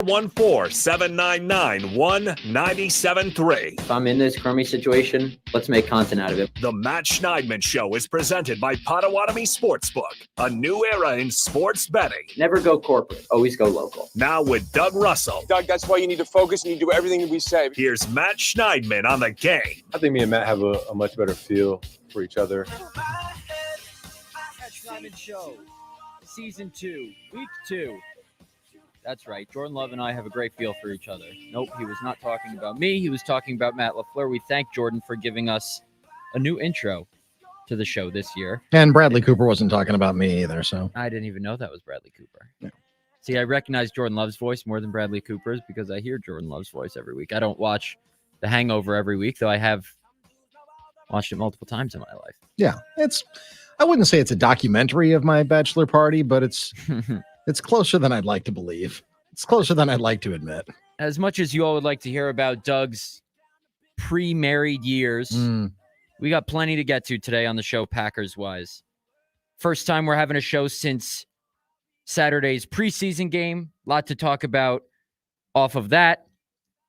414-799-1973. If I'm in this crummy situation, let's make content out of it. The Matt Schneidman Show is presented by Potawatomi Sportsbook, a new era in sports betting. Never go corporate, always go local. Now with Doug Russell. Doug, that's why you need to focus and you do everything that we say. Here's Matt Schneidman on the game. I think me and Matt have a much better feel for each other. Matt Schneidman Show, Season 2, Week 2. That's right. Jordan Love and I have a great feel for each other. Nope, he was not talking about me. He was talking about Matt LaFleur. We thank Jordan for giving us a new intro to the show this year. And Bradley Cooper wasn't talking about me either, so. I didn't even know that was Bradley Cooper. Yeah. See, I recognize Jordan Love's voice more than Bradley Cooper's because I hear Jordan Love's voice every week. I don't watch The Hangover every week, though I have watched it multiple times in my life. Yeah, I wouldn't say it's a documentary of my bachelor party, but it's closer than I'd like to believe. It's closer than I'd like to admit. As much as you all would like to hear about Doug's pre-married years, we got plenty to get to today on the show, Packers-wise. First time we're having a show since Saturday's preseason game. A lot to talk about off of that.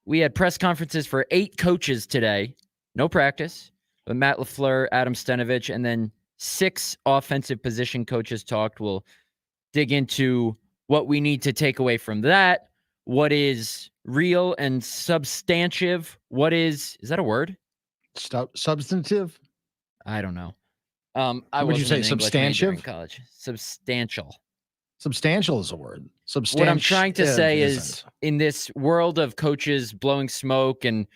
We had press conferences for 8 coaches today. No practice, but Matt LaFleur, Adam Stenavich, and then 6 offensive position coaches talked. We'll dig into what we need to take away from that, what is real and substantive, what is that a word? Substantive? I don't know. Would you say substantive? In college. Substantial. Substantial is a word. What I'm trying to say is, in this world of coaches blowing smoke and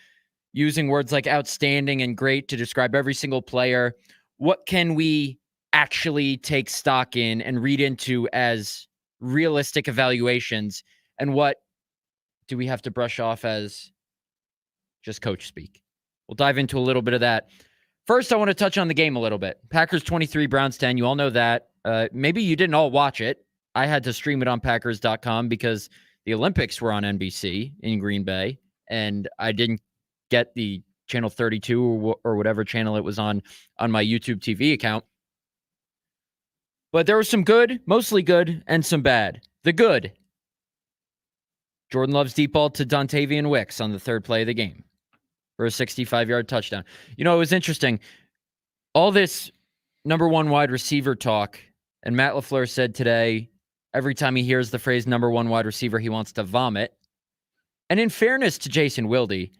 using words like outstanding and great to describe every single player, what can we actually take stock in and read into as realistic evaluations, and what do we have to brush off as just coach speak? We'll dive into a little bit of that. First, I want to touch on the game a little bit. Packers 23, Browns 10. You all know that. Maybe you didn't all watch it. I had to stream it on Packers.com because the Olympics were on NBC in Green Bay, and I didn't get the channel 32 or whatever channel it was on my YouTube TV account. But there was some good, mostly good, and some bad. The good: Jordan Love's deep ball to Dontavian Wicks on the third play of the game for a 65-yard touchdown. You know, it was interesting. All this number one wide receiver talk, and Matt LaFleur said today, every time he hears the phrase number one wide receiver, he wants to vomit. And in fairness to Jason Wilde,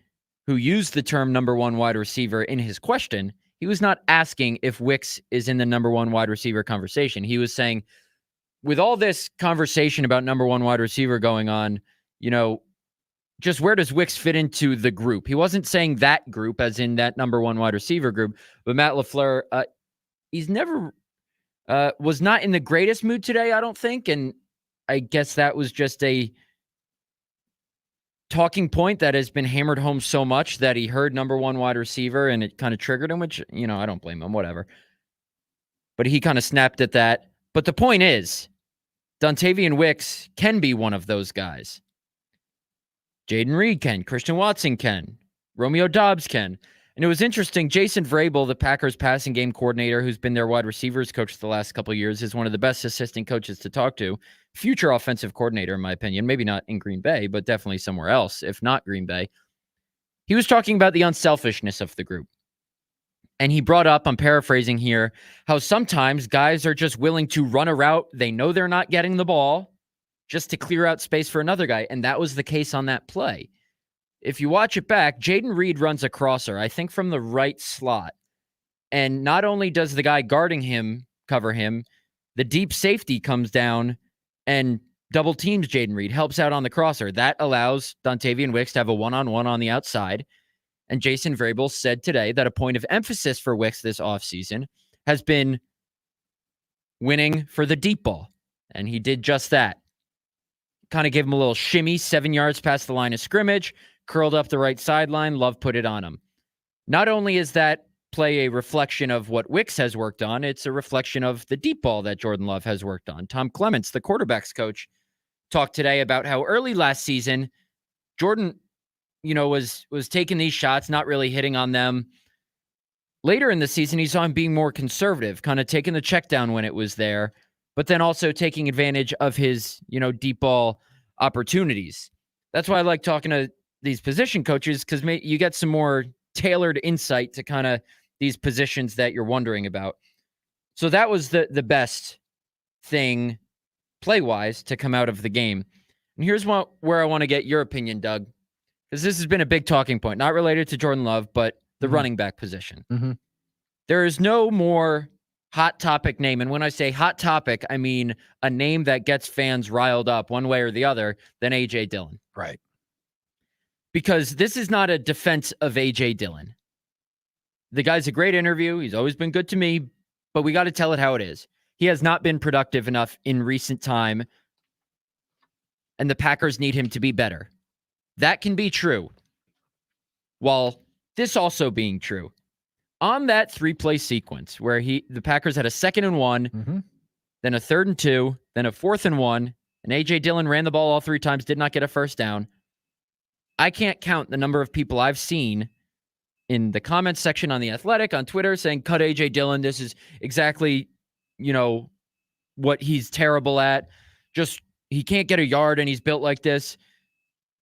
who used the term number one wide receiver in his question, he was not asking if Wicks is in the number one wide receiver conversation. He was saying, with all this conversation about number one wide receiver going on, you know, just where does Wicks fit into the group? He wasn't saying that group as in that number one wide receiver group, but Matt LaFleur, he's never was not in the greatest mood today, I don't think. And I guess that was just a talking point that has been hammered home so much that he heard number one wide receiver and it kind of triggered him, which, you know, I don't blame him, whatever. But he kind of snapped at that. But the point is, Dontavian Wicks can be one of those guys. Jaden Reed can. Christian Watson can. Romeo Doubs can. And it was interesting, Jason Vrabel, the Packers passing game coordinator, who's been their wide receivers coach for the last couple of years, is one of the best assistant coaches to talk to. Future offensive coordinator, in my opinion. Maybe not in Green Bay, but definitely somewhere else, if not Green Bay. He was talking about the unselfishness of the group. And he brought up, I'm paraphrasing here, how sometimes guys are just willing to run a route. They know they're not getting the ball just to clear out space for another guy. And that was the case on that play. If you watch it back, Jaden Reed runs a crosser, I think from the right slot. And not only does the guy guarding him cover him, the deep safety comes down and double teams Jaden Reed, helps out on the crosser. That allows Dontavian Wicks to have a one-on-one on the outside. And Jason Vrabel said today that a point of emphasis for Wicks this offseason has been winning for the deep ball. And he did just that. Kind of gave him a little shimmy, 7 yards past the line of scrimmage, curled up the right sideline. Love put it on him. Not only is that play a reflection of what Wicks has worked on, it's a reflection of the deep ball that Jordan Love has worked on. Tom Clements, the quarterback's coach, talked today about how early last season, Jordan, you know, was taking these shots, not really hitting on them. Later in the season, he saw him being more conservative, kind of taking the check down when it was there, but then also taking advantage of his, you know, deep ball opportunities. That's why I like talking to these position coaches, because you get some more tailored insight to kind of these positions that you're wondering about. So that was the best thing play-wise to come out of the game. And here's where I want to get your opinion, Doug, because this has been a big talking point, not related to Jordan Love, but the running back position. Mm-hmm. There is no more hot topic name. And when I say hot topic, I mean a name that gets fans riled up one way or the other than A.J. Dillon. Right. Because this is not a defense of A.J. Dillon. The guy's a great interview. He's always been good to me, but we got to tell it how it is. He has not been productive enough in recent time, and the Packers need him to be better. That can be true, while this also being true. On that 3-play sequence where the Packers had a 2nd and 1, then a 3rd and 2, then a 4th and 1, and A.J. Dillon ran the ball all 3 times, did not get a first down. I can't count the number of people I've seen in the comments section on The Athletic, on Twitter, saying, cut A.J. Dillon. This is exactly, what he's terrible at. Just, he can't get a yard and he's built like this.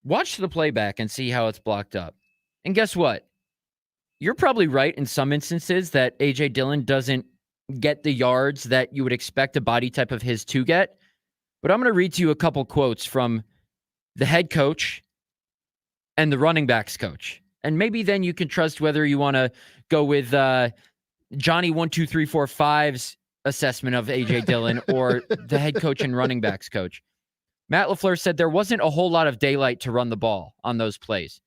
Watch the playback and see how it's blocked up. And guess what? You're probably right in some instances that A.J. Dillon doesn't get the yards that you would expect a body type of his to get. But I'm going to read to you a couple quotes from the head coach and the running backs coach. And maybe then you can trust whether you want to go with Johnny 1, 2, 3, 4, 5's assessment of A.J. Dillon or the head coach and running backs coach. Matt LaFleur said there wasn't a whole lot of daylight to run the ball on those plays.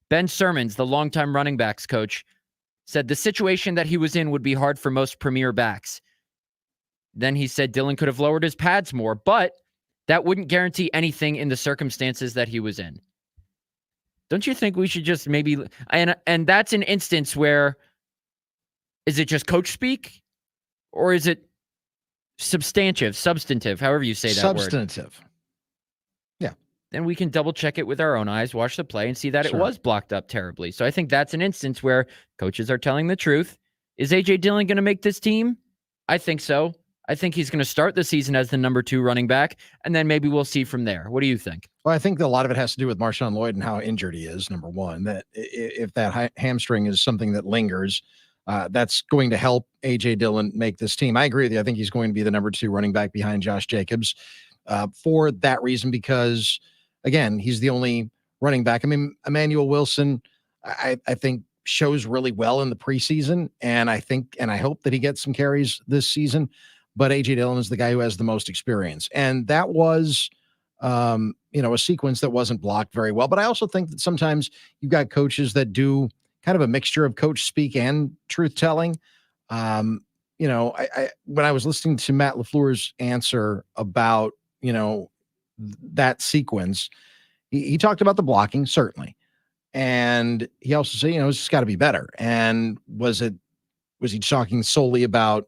Ben Sermons, the longtime running backs coach, said the situation that he was in would be hard for most premier backs. Then he said Dillon could have lowered his pads more, but that wouldn't guarantee anything in the circumstances that he was in. Don't you think we should just maybe, and that's an instance where, is it just coach speak or is it substantive, however you say that word? Substantive. Yeah. Then we can double check it with our own eyes, watch the play, and see that it was blocked up terribly. So I think that's an instance where coaches are telling the truth. Is A.J. Dillon going to make this team? I think so. I think he's going to start the season as the number 2 running back, and then maybe we'll see from there. What do you think? Well, I think that a lot of it has to do with Marshawn Lloyd and how injured he is, number one. That if that hamstring is something that lingers, that's going to help A.J. Dillon make this team. I agree with you. I think he's going to be the number 2 running back behind Josh Jacobs for that reason, because, again, he's the only running back. I mean, Emmanuel Wilson, I think, shows really well in the preseason, and I think and I hope that he gets some carries this season. But A.J. Dillon is the guy who has the most experience. And that was, a sequence that wasn't blocked very well. But I also think that sometimes you've got coaches that do kind of a mixture of coach speak and truth telling. When I was listening to Matt LaFleur's answer about, that sequence, he talked about the blocking, certainly. And he also said, it's just got to be better. And was he talking solely about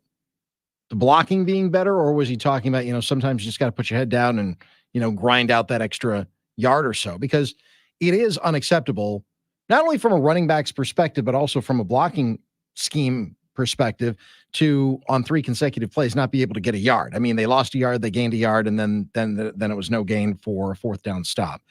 the blocking being better, or was he talking about, sometimes you just got to put your head down and, grind out that extra yard or so? Because it is unacceptable, not only from a running back's perspective, but also from a blocking scheme perspective, to on 3 consecutive plays not be able to get a yard. I mean, they lost a yard, they gained a yard, and then it was no gain for a 4th down stop.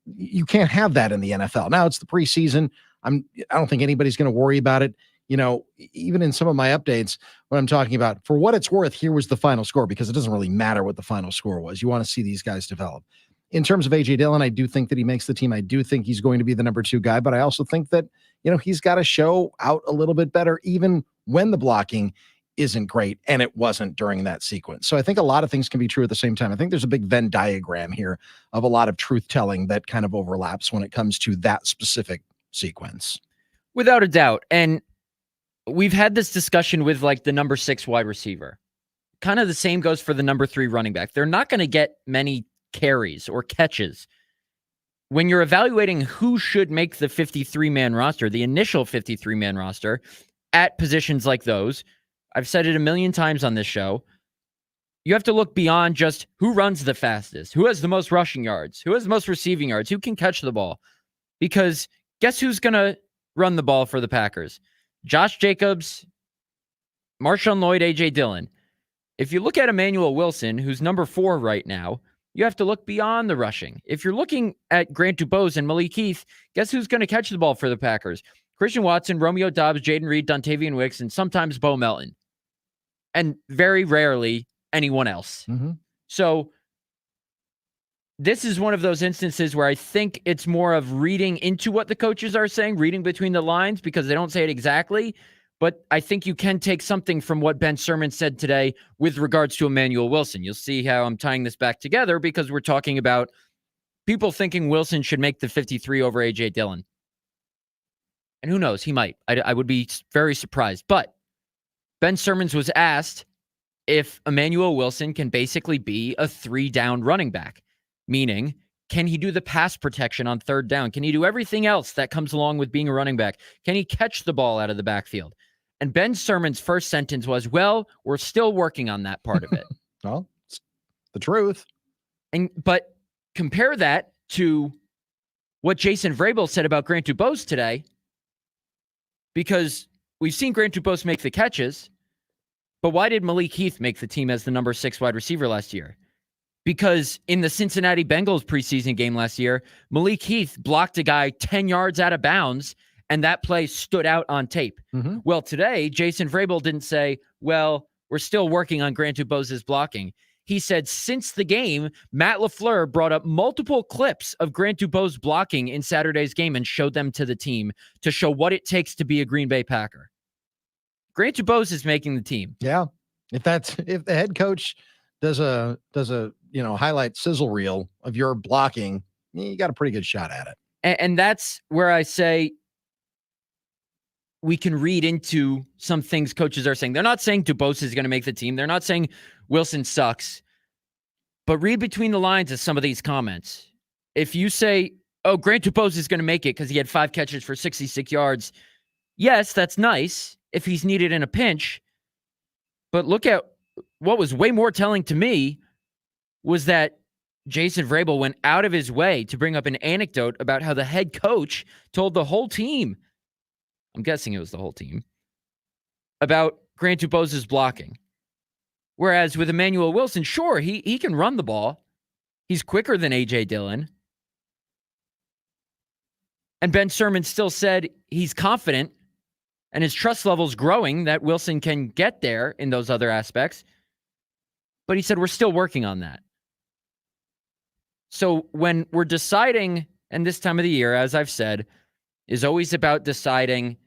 You can't have that in the NFL. Now it's the preseason. I don't think anybody's going to worry about it. Even in some of my updates, what I'm talking about, for what it's worth, here was the final score, because it doesn't really matter what the final score was. You want to see these guys develop. In terms of A.J. Dillon, I do think that he makes the team. I do think he's going to be the number 2 guy, but I also think that, he's got to show out a little bit better, even when the blocking isn't great, and it wasn't during that sequence. So I think a lot of things can be true at the same time. I think there's a big Venn diagram here of a lot of truth telling that kind of overlaps when it comes to that specific sequence. Without a doubt. And we've had this discussion with like the number 6 wide receiver. Kind of the same goes for the number 3 running back. They're not going to get many carries or catches. When you're evaluating who should make the 53-man roster, the initial 53-man roster, at positions like those, I've said it a million times on this show, you have to look beyond just who runs the fastest, who has the most rushing yards, who has the most receiving yards, who can catch the ball. Because guess who's going to run the ball for the Packers? Josh Jacobs, Marshawn Lloyd, A.J. Dillon. If you look at Emmanuel Wilson, who's number 4 right now, You have to look beyond the rushing. If you're looking at Grant Dubose and Malik Heath, guess who's going to catch the ball for the Packers? Christian Watson, Romeo Doubs, Jaden Reed, Dontavian Wicks, and sometimes Bo Melton. And very rarely anyone else. Mm-hmm. So this is one of those instances where I think it's more of reading into what the coaches are saying, reading between the lines, because they don't say it exactly. But I think you can take something from what Ben Sirman said today with regards to Emmanuel Wilson. You'll see how I'm tying this back together because we're talking about people thinking Wilson should make the 53 over A.J. Dillon. And who knows? He might. I would be very surprised. But Ben Sirman was asked if Emmanuel Wilson can basically be a 3-down running back, meaning can he do the pass protection on 3rd down? Can he do everything else that comes along with being a running back? Can he catch the ball out of the backfield? And Ben Sirman's first sentence was, well, we're still working on that part of it. Well, it's the truth. But compare that to what Jason Vrabel said about Grant Dubose today, because we've seen Grant Dubose make the catches, but why did Malik Heath make the team as the number 6 wide receiver last year? Because in the Cincinnati Bengals preseason game last year, Malik Heath blocked a guy 10 yards out of bounds, and that play stood out on tape. Mm-hmm. Well, today, Jason Vrabel didn't say, well, we're still working on Grant Dubose's blocking. He said since the game, Matt LaFleur brought up multiple clips of Grant Dubose blocking in Saturday's game and showed them to the team to show what it takes to be a Green Bay Packer. Grant Dubose is making the team. Yeah. If the head coach does a highlight sizzle reel of your blocking, you got a pretty good shot at it. And that's where I say we can read into some things coaches are saying. They're not saying Dubose is going to make the team. They're not saying Wilson sucks. But read between the lines of some of these comments. If you say, oh, Grant Dubose is going to make it because he had 5 catches for 66 yards, yes, that's nice if he's needed in a pinch. But look at what was way more telling to me was that Jason Vrabel went out of his way to bring up an anecdote about how the head coach told the whole team, I'm guessing it was the whole team, about Grant Dubose's blocking. Whereas with Emmanuel Wilson, sure, he can run the ball. He's quicker than A.J. Dillon. And Ben Sirman still said he's confident and his trust level's growing that Wilson can get there in those other aspects. But he said we're still working on that. So when we're deciding, and this time of the year, as I've said, is always about deciding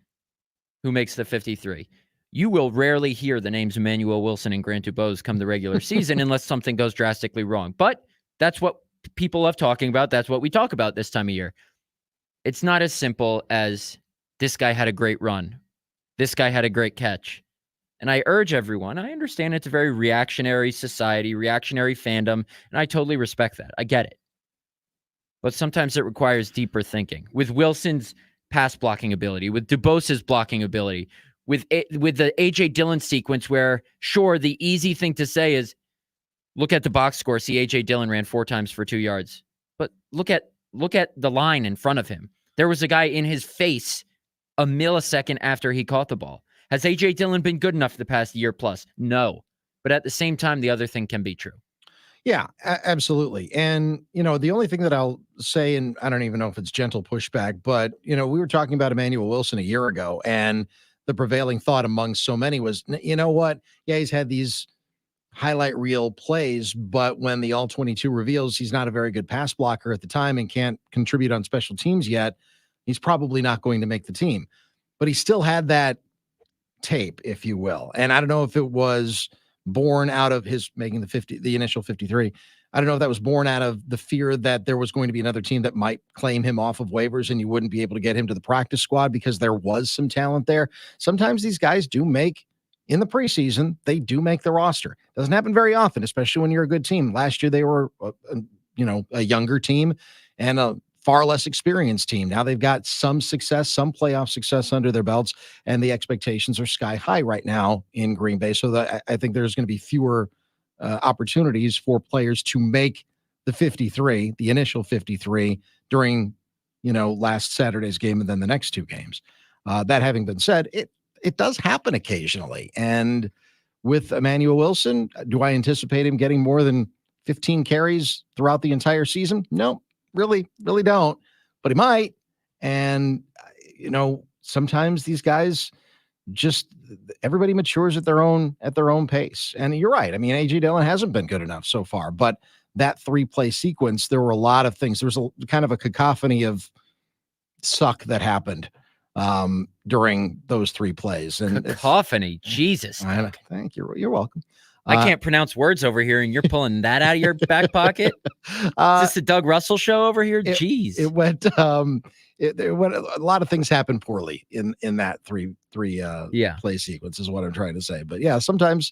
who makes the 53. You will rarely hear the names Emmanuel Wilson and Grant Dubose come the regular season unless something goes drastically wrong. But that's what people love talking about. That's what we talk about this time of year. It's not as simple as this guy had a great run. This guy had a great catch. And I urge everyone, I understand it's a very reactionary society, reactionary fandom, and I totally respect that. I get it. But sometimes it requires deeper thinking. With Wilson's pass blocking ability, with Dubose's blocking ability, with the A.J. Dillon sequence where, sure, the easy thing to say is, look at the box score, see A.J. Dillon ran 4 times for 2 yards. But look at the line in front of him. There was a guy in his face a millisecond after he caught the ball. Has A.J. Dillon been good enough the past year plus? No. But at the same time, the other thing can be true. Yeah, absolutely. And, the only thing that I'll say, and I don't even know if it's gentle pushback, but, we were talking about Emmanuel Wilson a year ago, and the prevailing thought among so many was, you know what? Yeah, he's had these highlight reel plays, but when the All-22 reveals he's not a very good pass blocker at the time and can't contribute on special teams yet, he's probably not going to make the team. But he still had that tape, if you will. And I don't know if it was born out of his making the initial 53. I don't know if that was born out of the fear that there was going to be another team that might claim him off of waivers and you wouldn't be able to get him to the practice squad because there was some talent there. Sometimes these guys do make, in the preseason, they do make the roster. Doesn't happen very often, especially when you're a good team. Last year, they were, a younger team and a far less experienced team. Now they've got some success, some playoff success under their belts, and the expectations are sky high right now in Green Bay. So I think there's going to be fewer opportunities for players to make the 53, the initial 53 during, last Saturday's game and then the next 2 games. That having been said, it does happen occasionally. And with Emmanuel Wilson, do I anticipate him getting more than 15 carries throughout the entire season? No, really don't. But he might. And, sometimes these guys just everybody matures at their own pace. And you're right. I mean, AJ Dillon hasn't been good enough so far, but that 3-play sequence, there were a lot of things. There was a kind of a cacophony of suck that happened during those 3 plays. And cacophony, Jesus. Thank you. You're welcome. I can't pronounce words over here, and you're pulling that out of your back pocket. Is this the Doug Russell show over here? Jeez. It went. It went. A lot of things happened poorly in that three play sequence is what I'm trying to say. But yeah, sometimes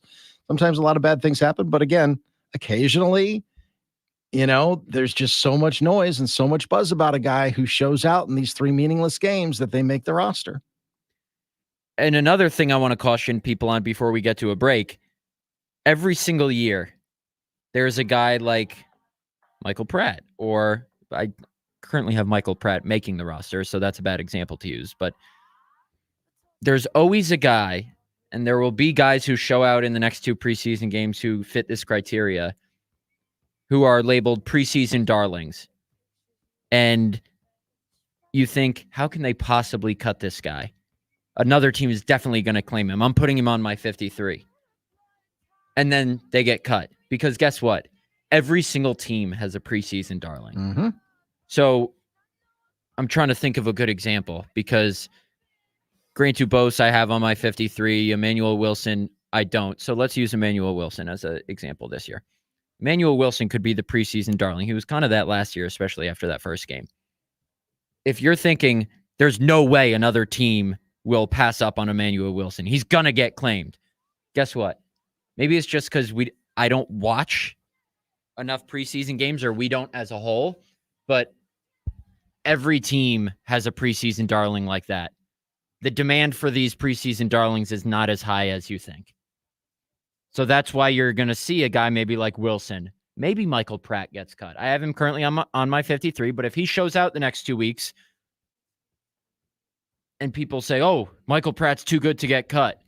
a lot of bad things happen. But again, occasionally, there's just so much noise and so much buzz about a guy who shows out in these 3 meaningless games that they make the roster. And another thing I want to caution people on before we get to a break. Every single year, there's a guy like Michael Pratt, or I currently have Michael Pratt making the roster, so that's a bad example to use. But there's always a guy, and there will be guys who show out in the next 2 preseason games who fit this criteria, who are labeled preseason darlings. And you think, how can they possibly cut this guy? Another team is definitely going to claim him. I'm putting him on my 53. And then they get cut. Because guess what? Every single team has a preseason darling. Mm-hmm. So I'm trying to think of a good example, because Grant Dubose I have on my 53. Emmanuel Wilson, I don't. So let's use Emmanuel Wilson as an example this year. Emmanuel Wilson could be the preseason darling. He was kind of that last year, especially after that first game. If you're thinking there's no way another team will pass up on Emmanuel Wilson, he's going to get claimed. Guess what? Maybe it's just because I don't watch enough preseason games, or we don't as a whole, but every team has a preseason darling like that. The demand for these preseason darlings is not as high as you think. So that's why you're going to see a guy maybe like Wilson. Maybe Michael Pratt gets cut. I have him currently on my 53, but if he shows out the next 2 weeks and people say, oh, Michael Pratt's too good to get cut.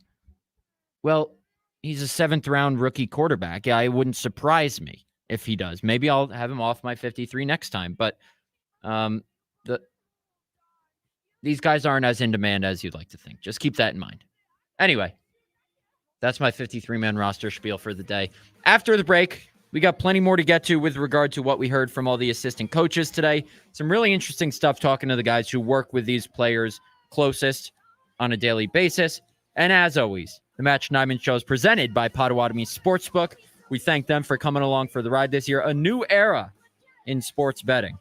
Well, he's a 7th-round rookie quarterback. Yeah, it wouldn't surprise me if he does. Maybe I'll have him off my 53 next time. But these guys aren't as in demand as you'd like to think. Just keep that in mind. Anyway, that's my 53-man roster spiel for the day. After the break, we got plenty more to get to with regard to what we heard from all the assistant coaches today. Some really interesting stuff talking to the guys who work with these players closest on a daily basis. And as always, the Matt Schneidman Show is presented by Potawatomi Sportsbook. We thank them for coming along for the ride this year. A new era in sports betting.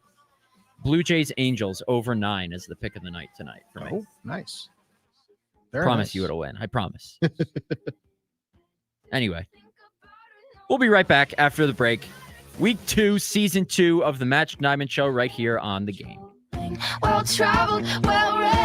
Blue Jays Angels over 9 is the pick of the night tonight for me. Oh, nice. I promise you it'll win. I promise. Anyway, we'll be right back after the break. Week 2, Season 2 of the Matt Schneidman Show right here on The Game. Well-traveled, well-read.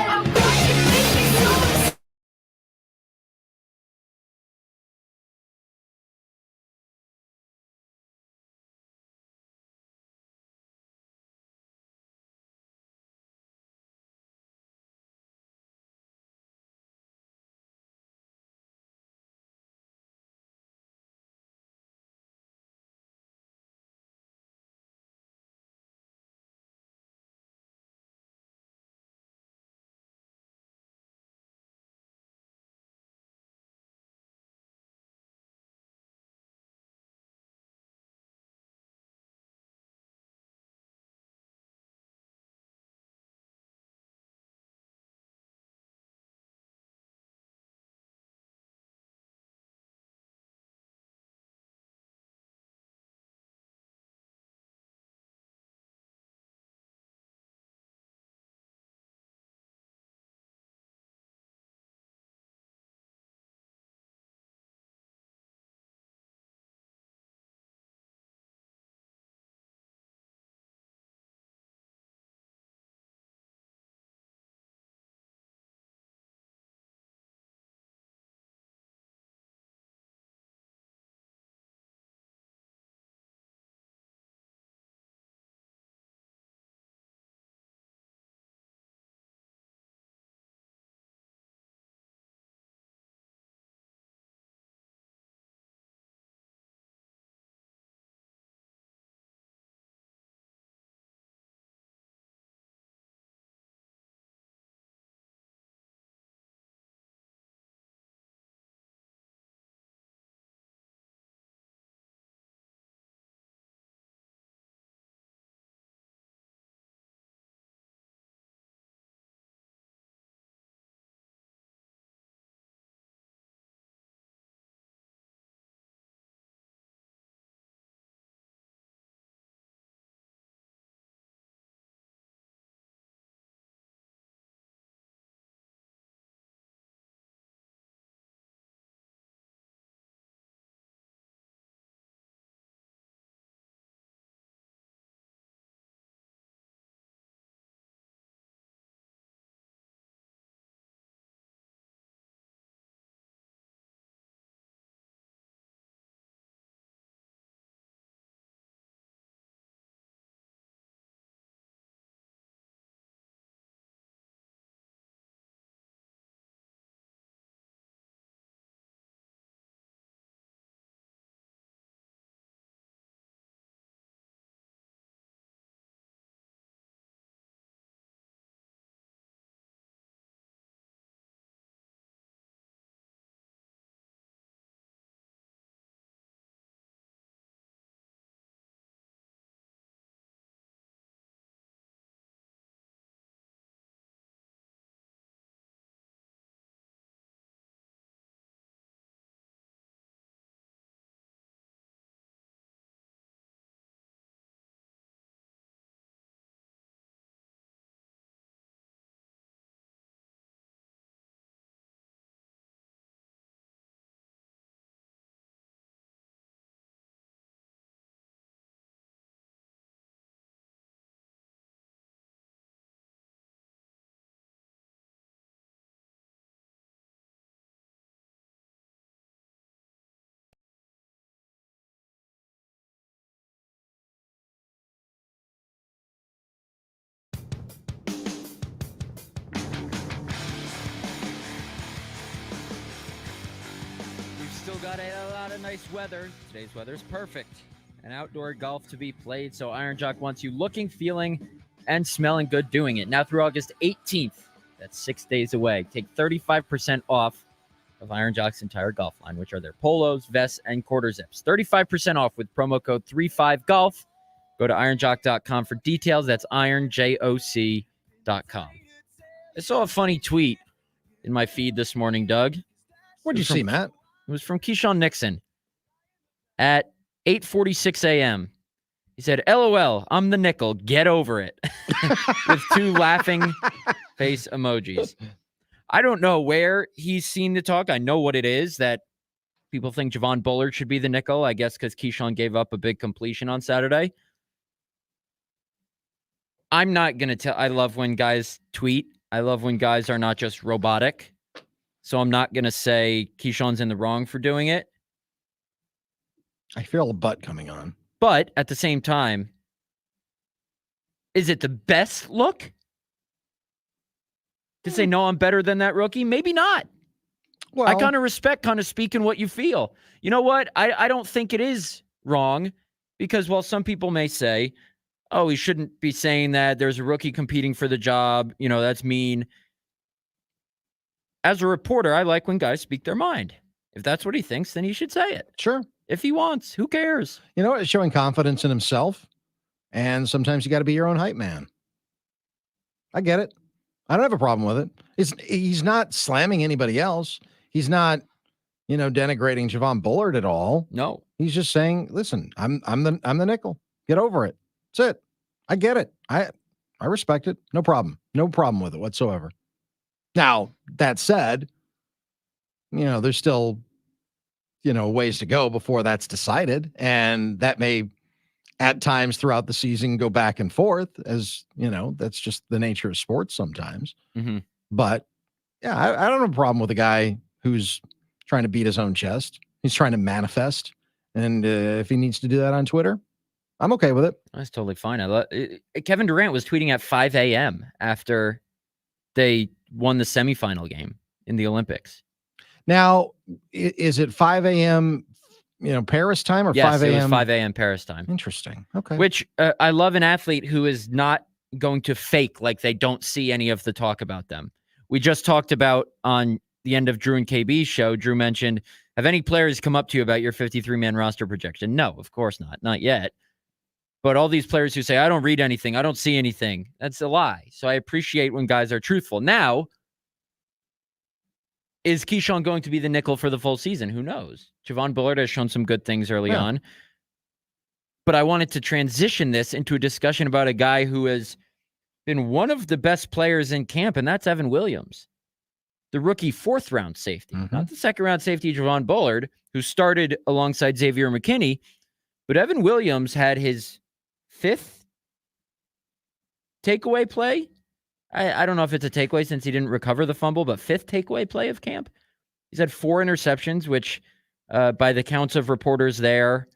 Still got a lot of nice weather. Today's weather is perfect. And outdoor golf to be played. So Iron Jock wants you looking, feeling, and smelling good doing it. Now through August 18th. That's 6 days away. Take 35% off of Iron Jock's entire golf line, which are their polos, vests, and quarter zips. 35% off with promo code 35GOLF. Go to ironjock.com for details. That's ironjoc.com. I saw a funny tweet in my feed this morning, Doug. What'd you see, Matt? It was from Keyshawn Nixon at 8:46 a.m. He said, LOL, I'm the nickel. Get over it. With 2 laughing face emojis. I don't know where he's seen the talk. I know what it is, that people think Javon Bullard should be the nickel, I guess because Keyshawn gave up a big completion on Saturday. I'm not going to tell. I love when guys tweet. I love when guys are not just robotic. So I'm not going to say Keyshawn's in the wrong for doing it. I feel a butt coming on. But at the same time, is it the best look? To say, no, I'm better than that rookie? Maybe not. Well, I kind of respect kind of speaking what you feel. You know what? I don't think it is wrong because while some people may say, oh, he shouldn't be saying that, there's a rookie competing for the job, that's mean. As a reporter, I like when guys speak their mind. If that's what he thinks, then he should say it. Sure. If he wants, who cares? It's showing confidence in himself. And sometimes you got to be your own hype man. I get it. I don't have a problem with it. He's not slamming anybody else. He's not, denigrating Javon Bullard at all. No. He's just saying, listen, I'm the nickel. Get over it. That's it. I get it. I respect it. No problem. No problem with it whatsoever. Now, that said, there's still, ways to go before that's decided. And that may, at times throughout the season, go back and forth as, that's just the nature of sports sometimes. Mm-hmm. But, yeah, I don't have a problem with a guy who's trying to beat his own chest. He's trying to manifest. And if he needs to do that on Twitter, I'm okay with it. That's totally fine. Kevin Durant was tweeting at 5 a.m. after they won the semifinal game in the Olympics. Now, is it 5 a.m., Paris time or yes, 5 a.m.? It was 5 a.m. Paris time. Interesting. Okay. Which I love an athlete who is not going to fake like they don't see any of the talk about them. We just talked about on the end of Drew and KB's show, Drew mentioned, have any players come up to you about your 53-man roster projection? No, of course not. Not yet. But all these players who say, I don't read anything, I don't see anything, that's a lie. So I appreciate when guys are truthful. Now, is Keyshawn going to be the nickel for the full season? Who knows? Javon Bullard has shown some good things early on. But I wanted to transition this into a discussion about a guy who has been one of the best players in camp, and that's Evan Williams, the rookie 4th-round safety. Mm-hmm. Not the 2nd-round safety, Javon Bullard, who started alongside Xavier McKinney. But Evan Williams had his 5th takeaway play. I don't know if it's a takeaway since he didn't recover the fumble, but 5th takeaway play of camp. He's had 4 interceptions, which by the counts of reporters there,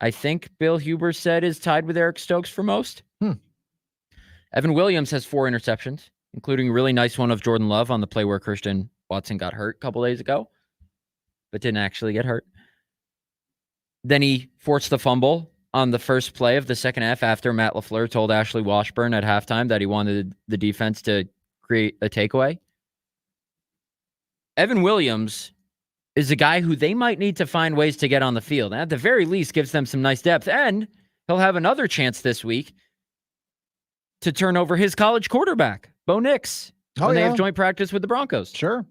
I think Bill Huber said is tied with Eric Stokes for most. Evan Williams has 4 interceptions, including a really nice one of Jordan Love on the play where Christian Watson got hurt a couple days ago, but didn't actually get hurt. Then he forced the fumble on the first play of the second half after Matt LaFleur told Ashley Washburn at halftime that he wanted the defense to create a takeaway. Evan Williams is a guy who they might need to find ways to get on the field. And at the very least, gives them some nice depth. And he'll have another chance this week to turn over his college quarterback, Bo Nix, when they have joint practice with the Broncos. Sure.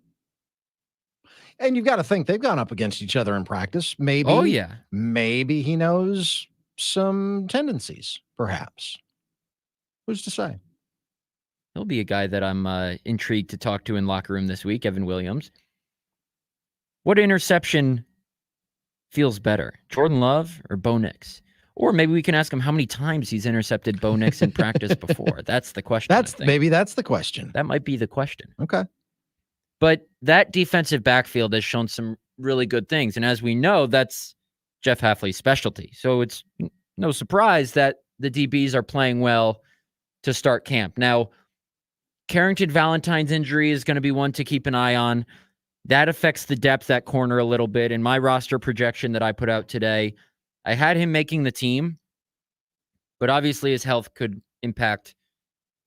And you've got to think they've gone up against each other in practice. Maybe. Oh, yeah. Maybe he knows some tendencies, perhaps. Who's to say? He'll be a guy that I'm intrigued to talk to in locker room this week, Evan Williams. What interception feels better, Jordan Love or Bo Nix? Or maybe we can ask him how many times he's intercepted Bo Nix in practice before. That's the question. Maybe that's the question. That might be the question. Okay. But that defensive backfield has shown some really good things. And as we know, that's Jeff Hafley's specialty. So it's no surprise that the DBs are playing well to start camp. Now, Carrington Valentine's injury is going to be one to keep an eye on. That affects the depth at corner a little bit. In my roster projection that I put out today, I had him making the team, but obviously his health could impact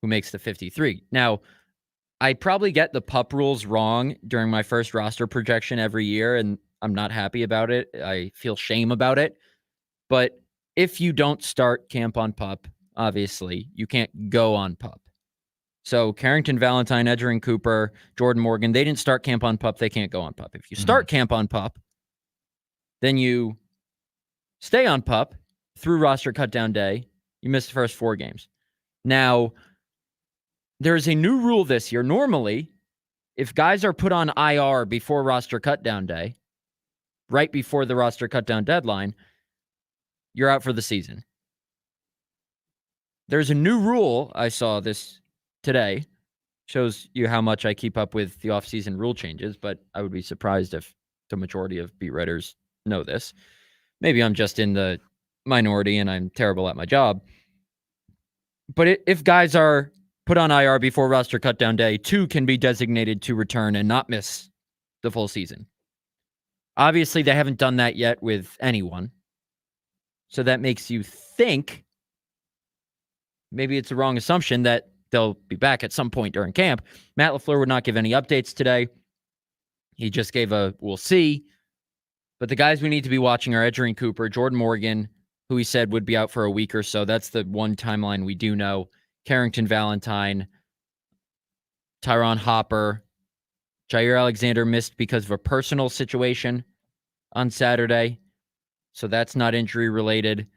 who makes the 53. Now, I probably get the pup rules wrong during my first roster projection every year, and I'm not happy about it. I feel shame about it. But if you don't start camp on pup, obviously, you can't go on pup. So Carrington, Valentine, Edgerrin Cooper, Jordan Morgan, they didn't start camp on pup. They can't go on pup. If you start camp on pup, then you stay on pup through roster cutdown day. You miss the first 4 games. Now, there's a new rule this year. Normally, if guys are put on IR before roster cutdown day, right before the roster cutdown deadline, you're out for the season. There's a new rule. I saw this today. Shows you how much I keep up with the offseason rule changes, but I would be surprised if the majority of beat writers know this. Maybe I'm just in the minority and I'm terrible at my job. But if guys are put on IR before roster cutdown day, 2 can be designated to return and not miss the full season. Obviously, they haven't done that yet with anyone. So that makes you think, maybe it's a wrong assumption, that they'll be back at some point during camp. Matt LaFleur would not give any updates today. He just gave a we'll see. But the guys we need to be watching are Edgerrin Cooper, Jordan Morgan, who he said would be out for a week or so. That's the one timeline we do know. Carrington Valentine, Tyron Hopper, Jair Alexander missed because of a personal situation on Saturday. So that's not injury related.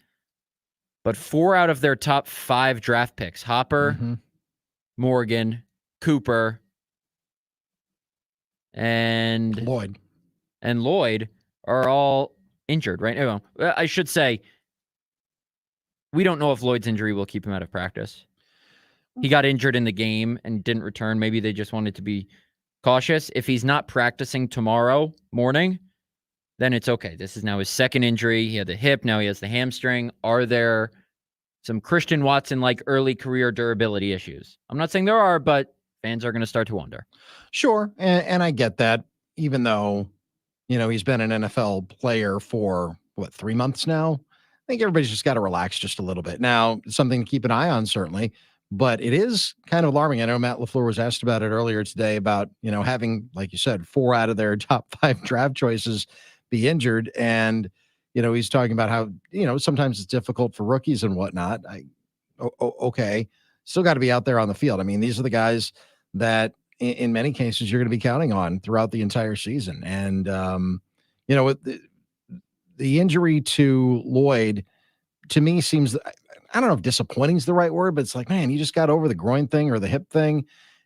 But 4 out of their top 5 draft picks, Hopper, Morgan, Cooper, and Lloyd are all injured right now. I should say, we don't know if Lloyd's injury will keep him out of practice. He got injured in the game and didn't return. Maybe they just wanted to be cautious. If he's not practicing tomorrow morning, then it's okay. This is now his second injury. He had the hip. Now he has the hamstring. Are there some Christian Watson-like early career durability issues? I'm not saying there are, but fans are going to start to wonder. Sure. And I get that, even though, he's been an NFL player for, 3 months now? I think everybody's just got to relax just a little bit. Now, something to keep an eye on, certainly, but it is kind of alarming. I know Matt LaFleur was asked about it earlier today about, having, like you said, 4 out of their top 5 draft choices be injured. And, he's talking about how, sometimes it's difficult for rookies and whatnot. Okay. Still got to be out there on the field. I mean, these are the guys that in many cases you're going to be counting on throughout the entire season. And, the injury to Lloyd, to me, seems, I don't know if disappointing is the right word, but it's like, man, you just got over the groin thing or the hip thing,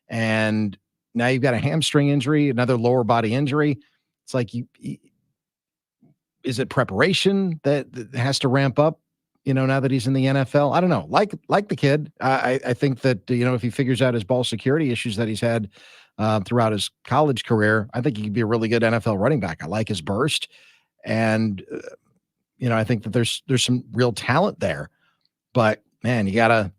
and now you've got a hamstring injury, another lower body injury. It's like, is it preparation that has to ramp up, now that he's in the NFL? I don't know. Like the kid, I think that, if he figures out his ball security issues that he's had throughout his college career, I think he could be a really good NFL running back. I like his burst. And, I think that there's some real talent there, but man, you gotta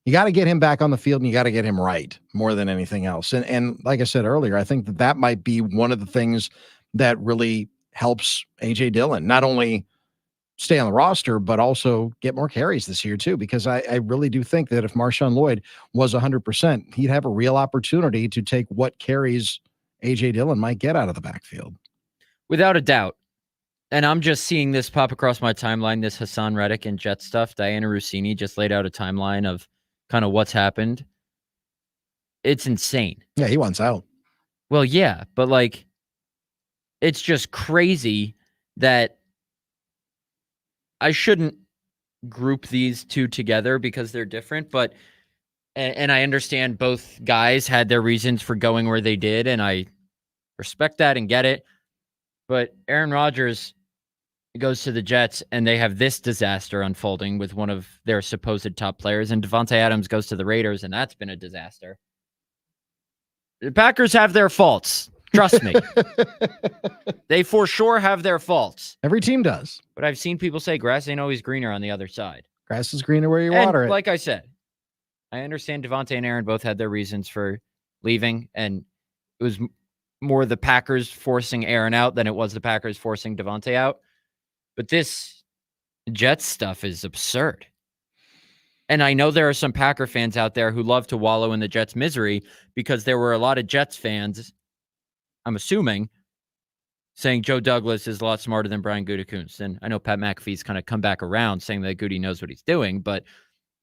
get him back on the field and you got to get him right more than anything else. And like I said earlier, I think that might be one of the things that really helps AJ Dillon, not only stay on the roster, but also get more carries this year too, because I really do think that if Marshawn Lloyd was 100%, he'd have a real opportunity to take what carries AJ Dillon might get out of the backfield. Without a doubt. And I'm just seeing this pop across my timeline, this Hassan Reddick and Jet stuff. Diana Rossini just laid out a timeline of kind of what's happened. It's insane. Yeah, he wants out. Well, yeah, but like, it's just crazy that I shouldn't group these two together because they're different, but, and I understand both guys had their reasons for going where they did, and I respect that and get it. But Aaron Rodgers goes to the Jets, and they have this disaster unfolding with one of their supposed top players, and Devontae Adams goes to the Raiders, and that's been a disaster. The Packers have their faults. Trust me. They for sure have their faults. Every team does. But I've seen people say grass ain't always greener on the other side. Grass is greener where you water it. Like I said, I understand Devontae and Aaron both had their reasons for leaving, and it was more the Packers forcing Aaron out than it was the Packers forcing Devontae out. But this Jets stuff is absurd. And I know there are some Packer fans out there who love to wallow in the Jets' misery because there were a lot of Jets fans, I'm assuming, saying Joe Douglas is a lot smarter than Brian Gutekunst. And I know Pat McAfee's kind of come back around saying that Goody knows what he's doing, but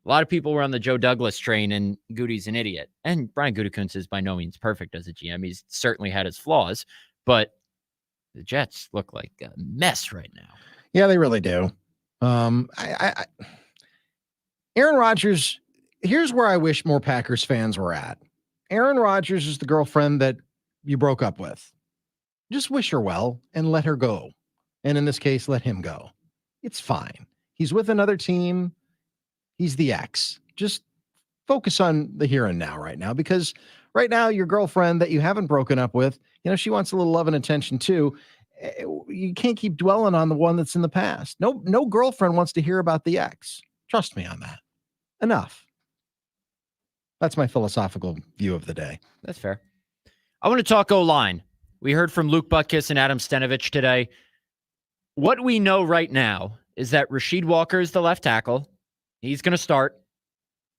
a lot of people were on the Joe Douglas train and Goody's an idiot. And Brian Gutekunst is by no means perfect as a GM. He's certainly had his flaws, but the Jets look like a mess right now. Yeah, they really do. Aaron Rodgers, here's where I wish more Packers fans were at. Aaron Rodgers is the girlfriend that you broke up with. Just wish her well and let her go. And in this case, let him go. It's fine. He's with another team. He's the ex. Just focus on the here and now right now, because right now your girlfriend that you haven't broken up with, she wants a little love and attention too. You can't keep dwelling on the one that's in the past. No girlfriend wants to hear about the ex. Trust me on that. Enough. That's my philosophical view of the day. That's fair. I want to talk O-line. We heard from Luke Butkus and Adam Stenavich today. What we know right now is that Rasheed Walker is the left tackle. He's going to start.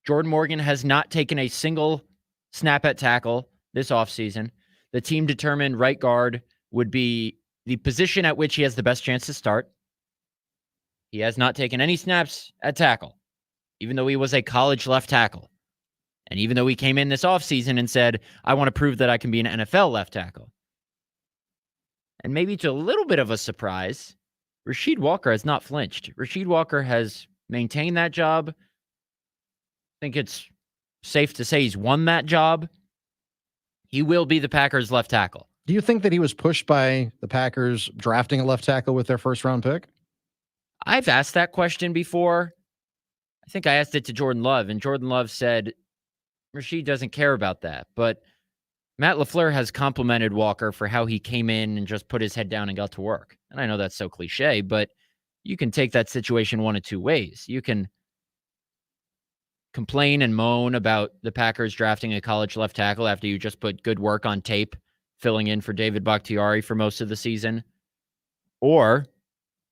Jordan Morgan has not taken a single snap at tackle this offseason. The team determined right guard would be the position at which he has the best chance to start. He has not taken any snaps at tackle, even though he was a college left tackle. And even though he came in this offseason and said, I want to prove that I can be an NFL left tackle. And maybe to a little bit of a surprise, Rasheed Walker has not flinched. Rasheed Walker has maintained that job. I think it's safe to say he's won that job. He will be the Packers left tackle. Do you think that he was pushed by the Packers drafting a left tackle with their first round pick? I've asked that question before. I think I asked it to Jordan Love, and Jordan Love said Rasheed doesn't care about that. But Matt LaFleur has complimented Walker for how he came in and just put his head down and got to work. And I know that's so cliche, but you can take that situation one of two ways. You can complain and moan about the Packers drafting a college left tackle after you just put good work on tape, filling in for David Bakhtiari for most of the season. Or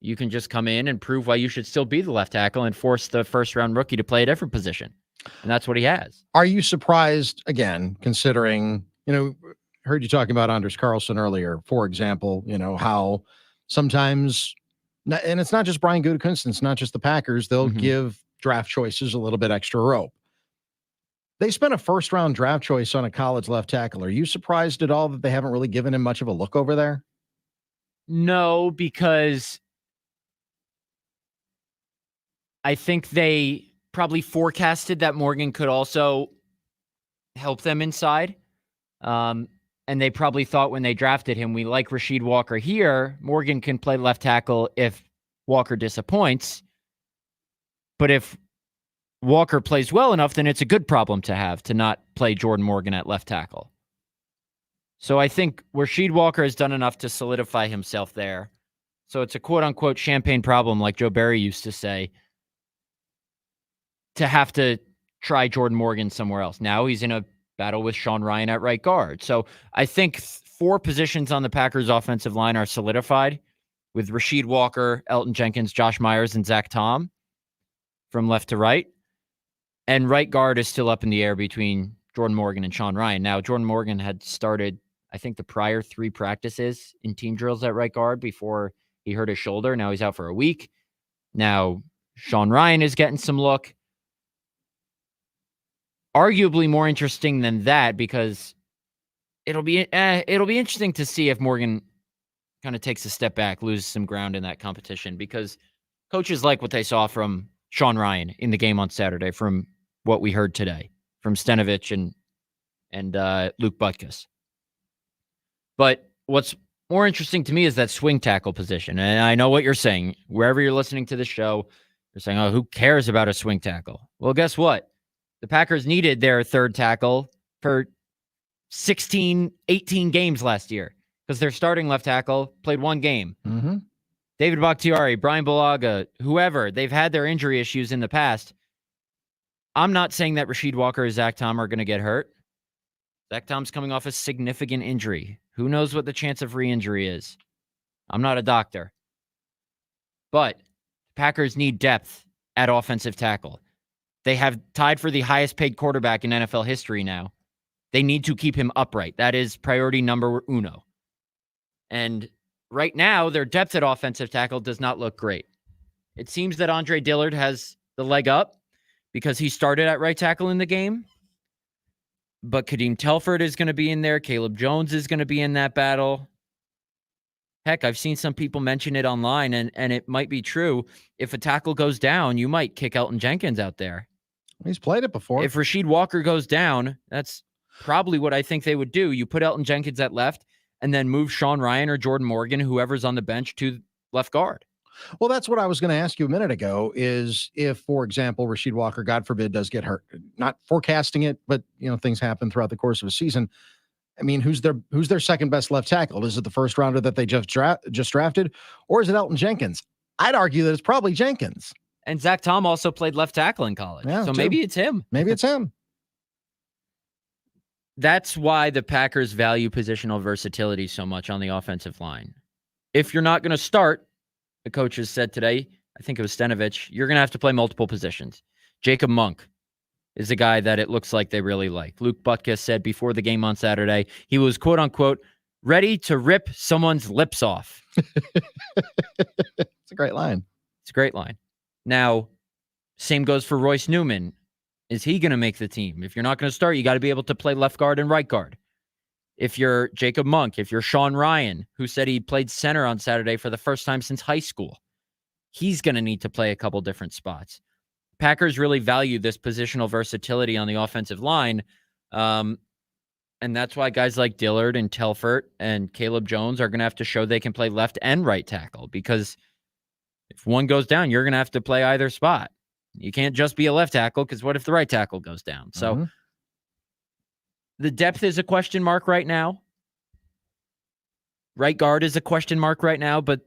you can just come in and prove why you should still be the left tackle and force the first-round rookie to play a different position. And that's what he has. Are you surprised, again, considering, heard you talking about Anders Carlson earlier, for example, how sometimes, and it's not just Brian Gutekunst, it's not just the Packers, they'll give draft choices a little bit extra rope. They spent a first-round draft choice on a college left tackle. Are you surprised at all that they haven't really given him much of a look over there? No, because I think they probably forecasted that Morgan could also help them inside. And they probably thought when they drafted him, we like Rasheed Walker here. Morgan can play left tackle if Walker disappoints. But if Walker plays well enough, then it's a good problem to have to not play Jordan Morgan at left tackle. So I think Rasheed Walker has done enough to solidify himself there. So it's a quote-unquote champagne problem, like Joe Barry used to say, to have to try Jordan Morgan somewhere else. Now he's in a battle with Sean Ryan at right guard. So I think 4 positions on the Packers offensive line are solidified with Rasheed Walker, Elton Jenkins, Josh Myers, and Zach Tom from left to right. And right guard is still up in the air between Jordan Morgan and Sean Ryan. Now, Jordan Morgan had started, I think, the prior 3 practices in team drills at right guard before he hurt his shoulder. Now he's out for a week. Now Sean Ryan is getting some look. Arguably more interesting than that, because it'll be interesting to see if Morgan kind of takes a step back, loses some ground in that competition, because coaches like what they saw from Sean Ryan in the game on Saturday, from what we heard today from Stenavich and Luke Butkus. But what's more interesting to me is that swing tackle position. And I know what you're saying. Wherever you're listening to the show, you're saying, oh, who cares about a swing tackle? Well, guess what? The Packers needed their third tackle for 16, 18 games last year because their starting left tackle played 1 game. Mm-hmm. David Bakhtiari, Brian Bulaga, whoever, they've had their injury issues in the past. I'm not saying that Rasheed Walker or Zach Tom are going to get hurt. Zach Tom's coming off a significant injury. Who knows what the chance of re-injury is? I'm not a doctor. But Packers need depth at offensive tackle. They have tied for the highest paid quarterback in NFL history now. They need to keep him upright. That is priority number uno. And right now, their depth at offensive tackle does not look great. It seems that Andre Dillard has the leg up because he started at right tackle in the game. But Kadeem Telford is going to be in there. Caleb Jones is going to be in that battle. Heck, I've seen some people mention it online, and it might be true. If a tackle goes down, you might kick Elton Jenkins out there. He's played it before. If Rasheed Walker goes down, that's probably what I think they would do. You put Elton Jenkins at left and then move Sean Ryan or Jordan Morgan, whoever's on the bench, to left guard. Well, that's what I was going to ask you a minute ago, is if, for example, Rasheed Walker, God forbid, does get hurt. Not forecasting it, but things happen throughout the course of a season. I mean, who's their second best left tackle? Is it the first rounder that they just drafted, or is it Elton Jenkins? I'd argue that it's probably Jenkins. And Zach Tom also played left tackle in college. Yeah, so too. Maybe it's him. Maybe it's him. That's why the Packers value positional versatility so much on the offensive line. If you're not going to start, the coaches said today, I think it was Stenovich, you're going to have to play multiple positions. Jacob Monk is a guy that it looks like they really like. Luke Butkus said before the game on Saturday, he was, quote unquote, ready to rip someone's lips off. It's a great line. It's a great line. Now, same goes for Royce Newman. Is he going to make the team? If you're not going to start, you got to be able to play left guard and right guard. If you're Jacob Monk, if you're Sean Ryan, who said he played center on Saturday for the first time since high school, he's going to need to play a couple different spots. Packers really value this positional versatility on the offensive line. And that's why guys like Dillard and Telford and Caleb Jones are going to have to show they can play left and right tackle, because if one goes down, you're going to have to play either spot. You can't just be a left tackle, because what if the right tackle goes down? So the depth is a question mark right now. Right guard is a question mark right now, but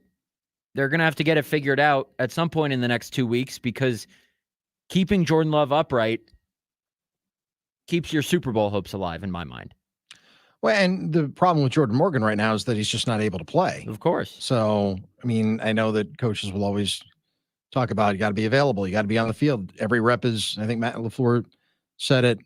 they're going to have to get it figured out at some point in the next 2 weeks, because keeping Jordan Love upright keeps your Super Bowl hopes alive, in my mind. Well, and the problem with Jordan Morgan right now is that he's just not able to play. Of course. So, I mean, I know that coaches will always talk about, you got to be available. You got to be on the field. Every rep is, I think Matt LaFleur said it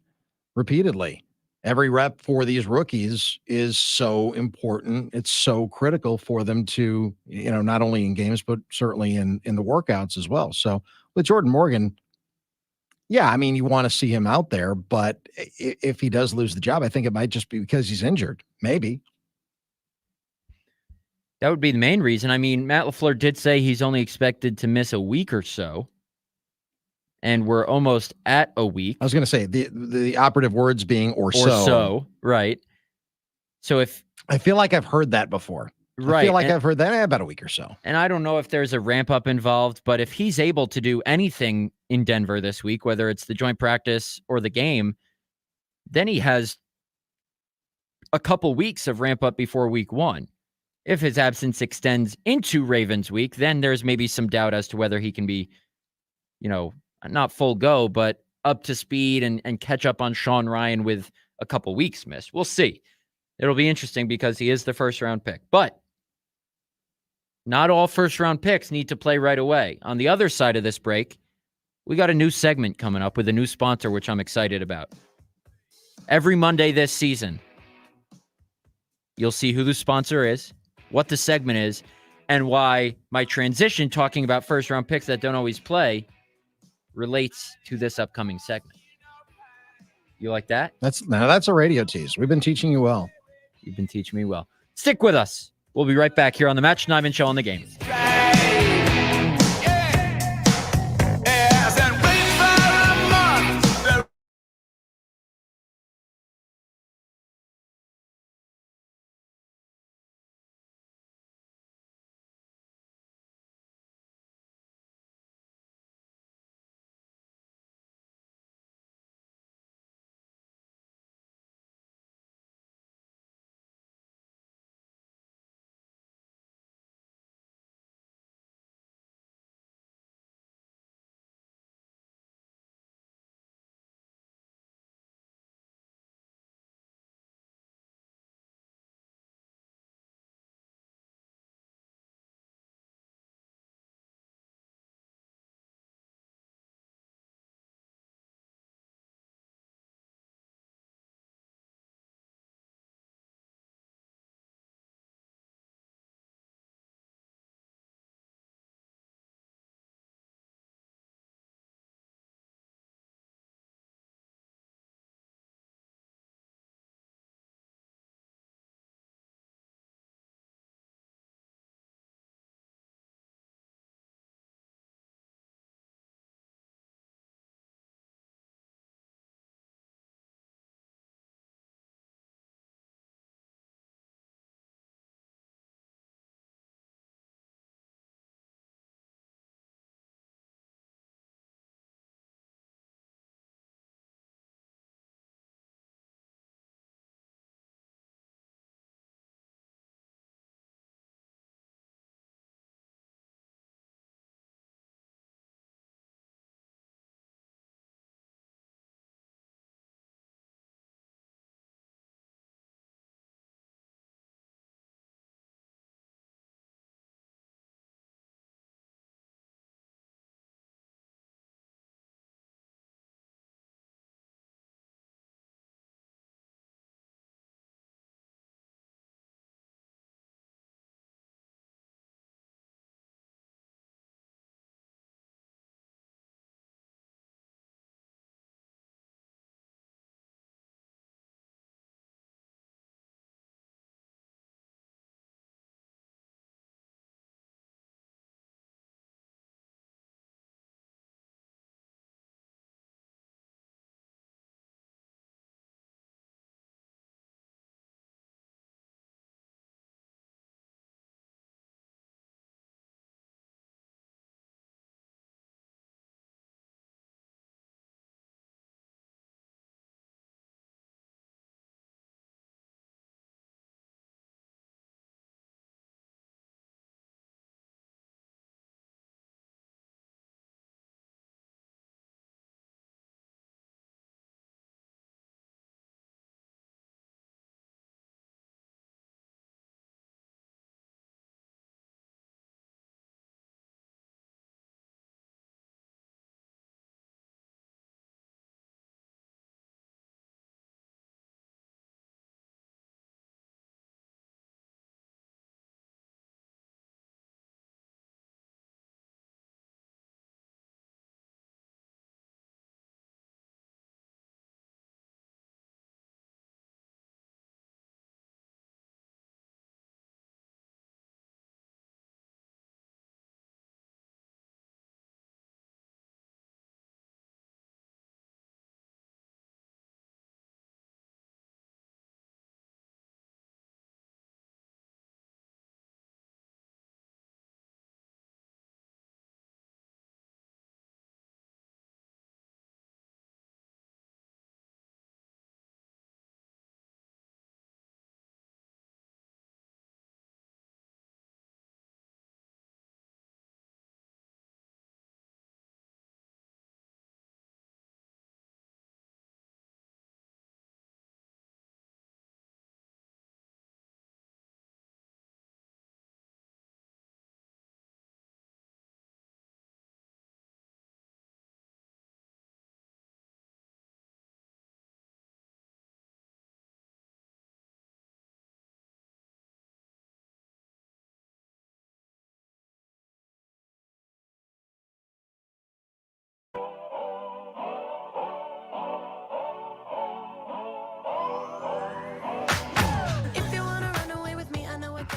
repeatedly. Every rep for these rookies is so important. It's so critical for them to, not only in games, but certainly in the workouts as well. So with Jordan Morgan, yeah, I mean, you want to see him out there, but if he does lose the job, I think it might just be because he's injured. Maybe. That would be the main reason. I mean, Matt LaFleur did say he's only expected to miss a week or so, and we're almost at a week. I was going to say the operative words being or so, right? So if I feel like I've heard that before. Right. I feel like I've heard that about a week or so. And I don't know if there's a ramp up involved, but if he's able to do anything in Denver this week, whether it's the joint practice or the game, then he has a couple weeks of ramp up before week 1. If his absence extends into Ravens week, then there's maybe some doubt as to whether he can be, not full go, but up to speed and catch up on Sean Ryan with a couple weeks missed. We'll see. It'll be interesting because he is the first round pick, but not all first round picks need to play right away. On the other side of this break, we got a new segment coming up with a new sponsor, which I'm excited about. Every Monday this season, you'll see who the sponsor is, what the segment is, and why my transition talking about first round picks that don't always play relates to this upcoming segment. You like that? That's a radio tease. We've been teaching you well. You've been teaching me well. Stick with us. We'll be right back here on the Matt Schneidman Show on the Game.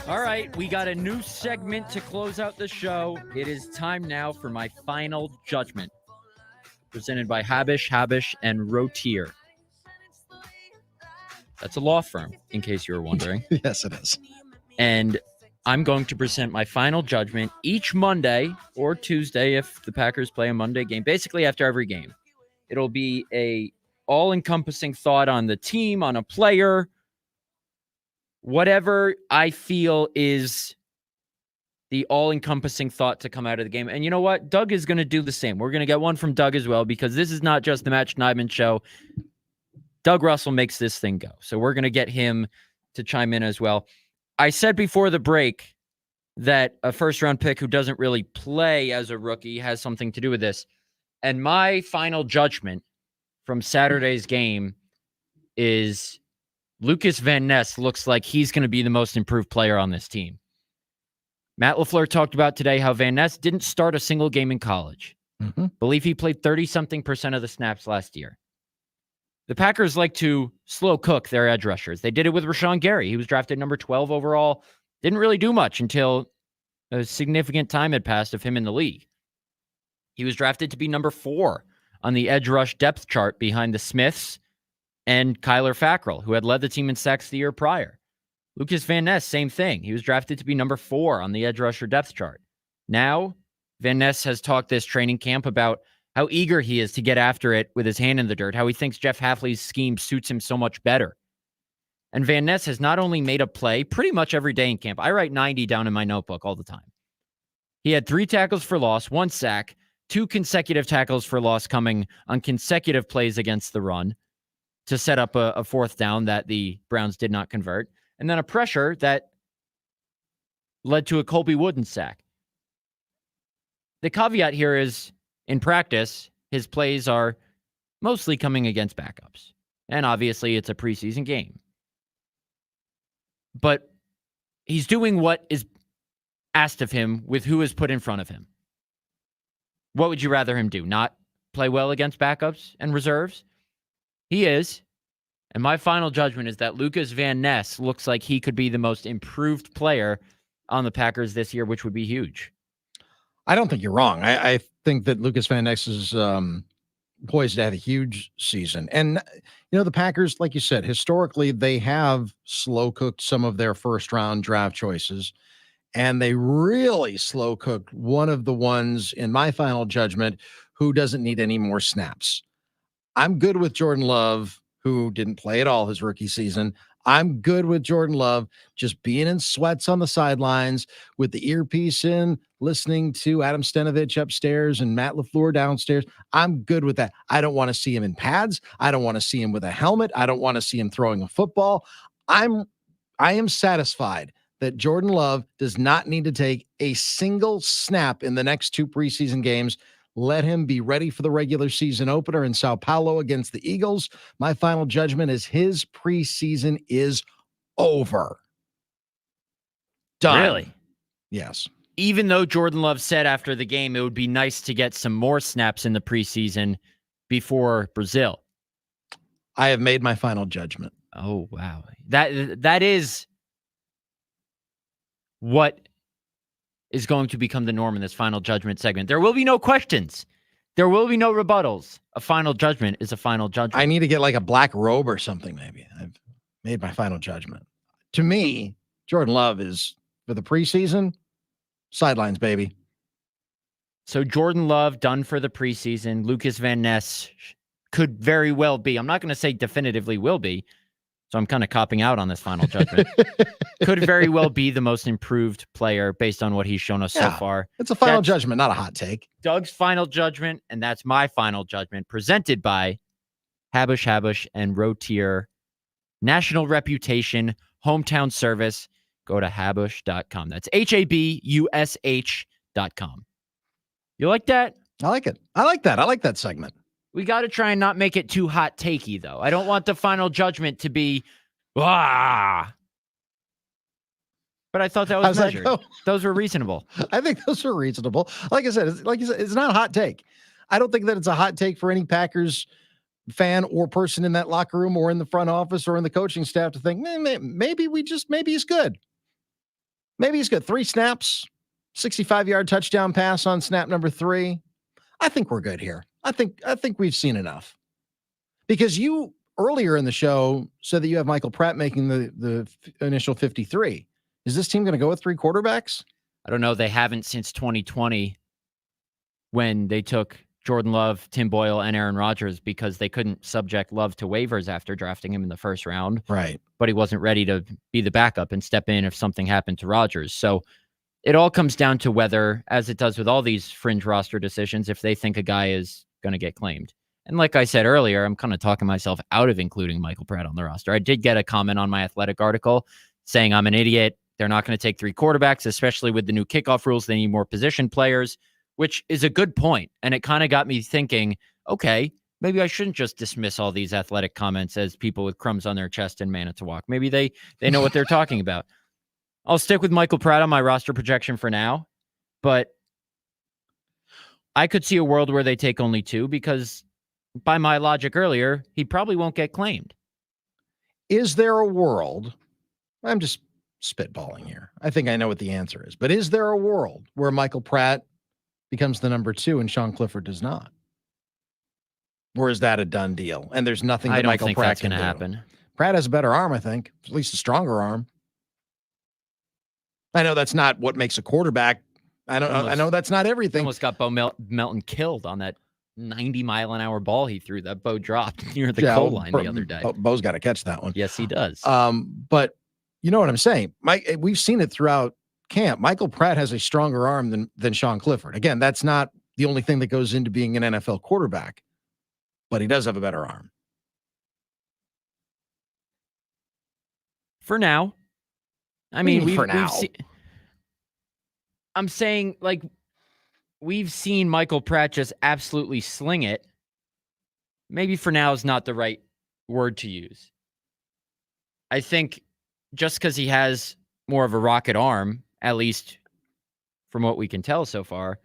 All right, we got a new segment to close out the show. It is time now for my final judgment, presented by Habish, and Rotier. That's a law firm, in case you were wondering. Yes, it is. And I'm going to present my final judgment each Monday or Tuesday if the Packers play a Monday game, basically after every game. It'll be a all-encompassing thought on the team, on a player, whatever I feel is the all-encompassing thought to come out of the game. And you know what? Doug is going to do the same. We're going to get one from Doug as well, because this is not just the Matt Schneidman show. Doug Russell makes this thing go. So we're going to get him to chime in as well. I said before the break that a first-round pick who doesn't really play as a rookie has something to do with this. And my final judgment from Saturday's game is Lucas Van Ness looks like he's going to be the most improved player on this team. Matt LaFleur talked about today how Van Ness didn't start a single game in college. Believe he played 30-something% of the snaps last year. The Packers like to slow cook their edge rushers. They did it with Rashawn Gary. He was drafted number 12 overall. Didn't really do much until a significant time had passed of him in the league. He was drafted to be number 4 on the edge rush depth chart behind the Smiths and Kyler Fackrell, who had led the team in sacks the year prior. Lucas Van Ness, same thing. He was drafted to be number 4 on the edge rusher depth chart. Now, Van Ness has talked this training camp about how eager he is to get after it with his hand in the dirt, how he thinks Jeff Hafley's scheme suits him so much better. And Van Ness has not only made a play pretty much every day in camp. I write 90 down in my notebook all the time. He had 3 tackles for loss, 1 sack, 2 consecutive tackles for loss coming on consecutive plays against the run to set up a 4th down that the Browns did not convert, and then a pressure that led to a Colby Wooden sack. The caveat here is, in practice, his plays are mostly coming against backups. And obviously, it's a preseason game. But he's doing what is asked of him with who is put in front of him. What would you rather him do? Not play well against backups and reserves? He is. And my final judgment is that Lucas Van Ness looks like he could be the most improved player on the Packers this year, which would be huge. I don't think you're wrong. I think that Lucas Van Ness is poised to have a huge season. And, you know, the Packers, like you said, historically, they have slow cooked some of their first round draft choices. And they really slow cooked one of the ones, in my final judgment, who doesn't need any more snaps. I'm good with Jordan Love, who didn't play at all his rookie season. I'm good with Jordan Love just being in sweats on the sidelines with the earpiece in, listening to Adam Stenovich upstairs and Matt LaFleur downstairs. I'm good with that. I don't want to see him in pads. I don't want to see him with a helmet. I don't want to see him throwing a football. I am satisfied that Jordan Love does not need to take a single snap in the next 2 preseason games. Let him be ready for the regular season opener in Sao Paulo against the Eagles. My final judgment is his preseason is over. Done. Really? Yes. Even though Jordan Love said after the game it would be nice to get some more snaps in the preseason before Brazil. I have made my final judgment. Oh, wow. That is what is going to become the norm in this final judgment segment. There will be no questions. There will be no rebuttals. A final judgment is a final judgment. I need to get like a black robe or something, maybe. I've made my final judgment. To me, Jordan Love is, for the preseason, sidelines, baby. So Jordan Love done for the preseason. Lucas Van Ness could very well be. I'm not going to say definitively will be. So I'm kind of copping out on this final judgment. Could very well be the most improved player based on what he's shown us so far. It's a final judgment, not a hot take. Doug's final judgment, and that's my final judgment, presented by Habish, and Rotier. National reputation, hometown service. Go to habush.com. That's HABUSH.com. You like that? I like it. I like that. I like that segment. We got to try and not make it too hot takey, though. I don't want the final judgment to be, ah. But I thought that was measured. Those were reasonable. I think those are reasonable. Like I said, it's not a hot take. I don't think that it's a hot take for any Packers fan or person in that locker room or in the front office or in the coaching staff to think, maybe he's good. Maybe he's got 3 snaps, 65-yard touchdown pass on snap number 3. I think we're good here. I think we've seen enough. Because you earlier in the show said that you have Michael Pratt making the initial 53. Is this team going to go with 3 quarterbacks? I don't know. They haven't since 2020 when they took Jordan Love, Tim Boyle, and Aaron Rodgers because they couldn't subject Love to waivers after drafting him in the first round. Right. But he wasn't ready to be the backup and step in if something happened to Rodgers. So it all comes down to whether, as it does with all these fringe roster decisions, if they think a guy is going to get claimed. And like I said earlier, I'm kind of talking myself out of including Michael Pratt on the roster. I did get a comment on my Athletic article saying I'm an idiot. They're not going to take 3 quarterbacks, especially with the new kickoff rules. They need more position players, which is a good point. And it kind of got me thinking, okay, maybe I shouldn't just dismiss all these Athletic comments as people with crumbs on their chest and Manitowoc. Maybe they know what they're talking about. I'll stick with Michael Pratt on my roster projection for now, but I could see a world where they take only 2 because by my logic earlier, he probably won't get claimed. Is there a world? I'm just spitballing here. I think I know what the answer is, but is there a world where Michael Pratt becomes the number 2 and Sean Clifford does not? Or is that a done deal? And there's nothing that I don't Michael think Pratt that's can going to do. happen. Pratt has a better arm, I think, at least a stronger arm. I know that's not what makes a quarterback. I know that's not everything. Almost got Bo Melton killed on that 90-mile-an-hour ball he threw. That Bo dropped near the goal line the other day. Bo's got to catch that one. Yes, he does. But you know what I'm saying? We've seen it throughout camp. Michael Pratt has a stronger arm than Sean Clifford. Again, that's not the only thing that goes into being an NFL quarterback, but he does have a better arm. For now. I mean, for now. I'm saying, like, we've seen Michael Pratt just absolutely sling it. Maybe for now is not the right word to use. I think just because he has more of a rocket arm, at least from what we can tell so far,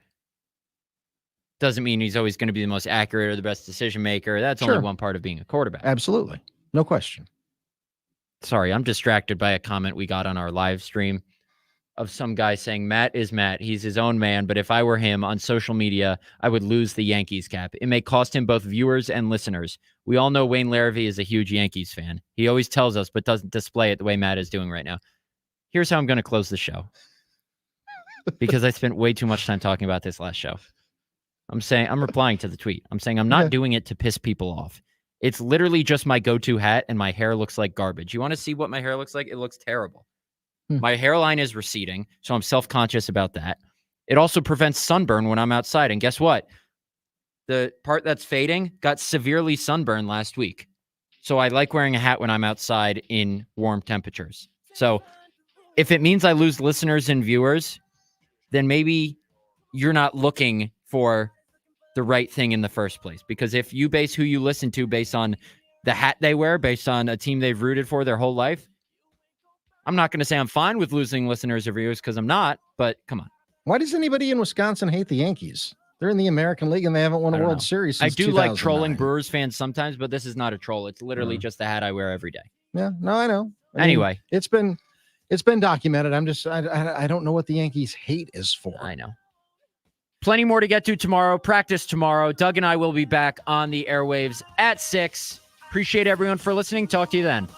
doesn't mean he's always going to be the most accurate or the best decision maker. That's only one part of being a quarterback. Absolutely. No question. Sorry, I'm distracted by a comment we got on our live stream of some guy saying, Matt is Matt. He's his own man, but if I were him on social media, I would lose the Yankees cap. It may cost him both viewers and listeners. We all know Wayne Larrivee is a huge Yankees fan. He always tells us, but doesn't display it the way Matt is doing right now. Here's how I'm going to close the show. Because I spent way too much time talking about this last show. I'm replying to the tweet. I'm saying I'm not doing it to piss people off. It's literally just my go-to hat, and my hair looks like garbage. You want to see what my hair looks like? It looks terrible. My hairline is receding, so I'm self-conscious about that. It also prevents sunburn when I'm outside. And guess what? The part that's fading got severely sunburned last week. So I like wearing a hat when I'm outside in warm temperatures. So if it means I lose listeners and viewers, then maybe you're not looking for the right thing in the first place. Because if you base who you listen to based on the hat they wear, based on a team they've rooted for their whole life, I'm not going to say I'm fine with losing listeners or viewers because I'm not, but come on. Why does anybody in Wisconsin hate the Yankees? They're in the American League and they haven't won a World Series since I do 2009. like trolling Brewers fans sometimes, but this is not a troll. It's literally just the hat I wear every day. Yeah, no, I know. Anyway, it's been documented. I don't know what the Yankees hate is for. I know. Plenty more to get to tomorrow. Practice tomorrow. Doug and I will be back on the airwaves at 6. Appreciate everyone for listening. Talk to you then.